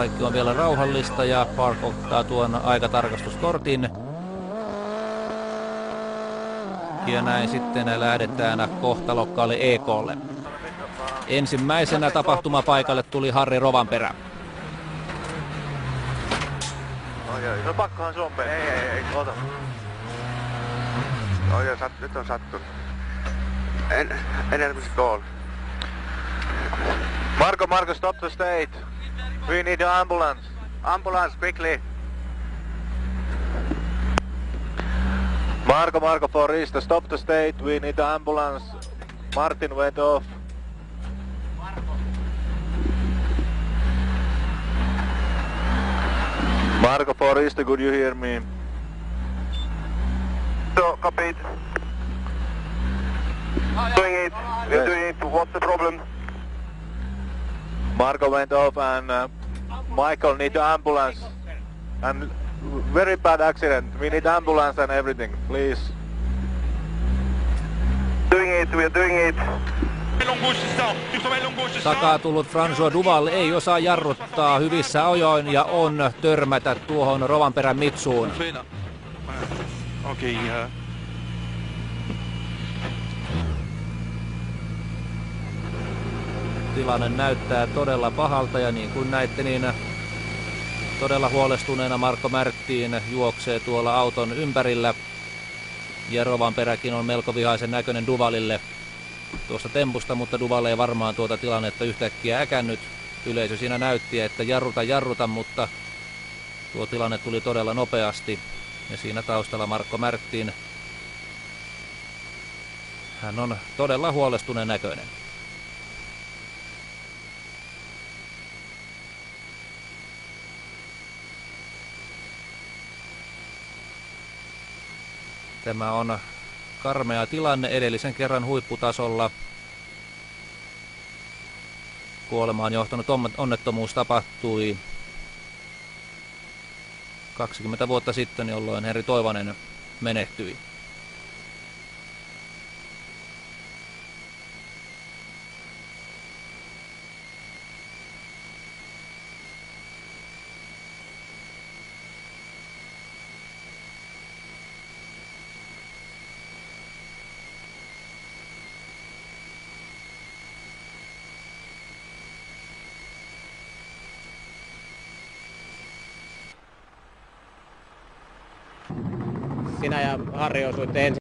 kaikki on vielä rauhallista ja Park ottaa tuon aikatarkastuskortin. Ja näin sitten lähdetään kohtalokkaalle EK:lle. Ensimmäisenä tapahtumapaikalle tuli Harri Rovanperä. No pakkohan se on peli. Ei, ota. Nyt on sattunut. Enemies call. Marco, stop the state. We need an ambulance. Ambulance, quickly. Marco, for East, stop the state. We need an ambulance. Martin went off. Marco, for East, could you hear me? So, copied. Doing it. We're doing it. What's the problem? Marco went off and Michael need an ambulance. And very bad accident. We need ambulance and everything, please. Doing it. We're doing it. Takaa tullut François Duval ei osaa jarruttaa hyvissä ajoin ja on törmätä tuohon Rovanperän Mitsuun. Okei. Tilanne näyttää todella pahalta ja niin kuin näitte, niin todella huolestuneena Marko Märttiin juoksee tuolla auton ympärillä. Ja Rovanperäkin on melko vihaisen näköinen Duvalille tuosta tempusta, mutta Duval ei varmaan tuota tilannetta yhtäkkiä äkännyt. Yleisö siinä näytti, että jarruta, mutta tuo tilanne tuli todella nopeasti. Ja siinä taustalla Marko Märttiin. Hän on todella huolestuneen näköinen. Tämä on karmea tilanne edellisen kerran huipputasolla. Kuolemaan johtanut onnettomuus tapahtui 20 vuotta sitten, jolloin Henri Toivonen menehtyi. Sinä ja Harri osuitte ensin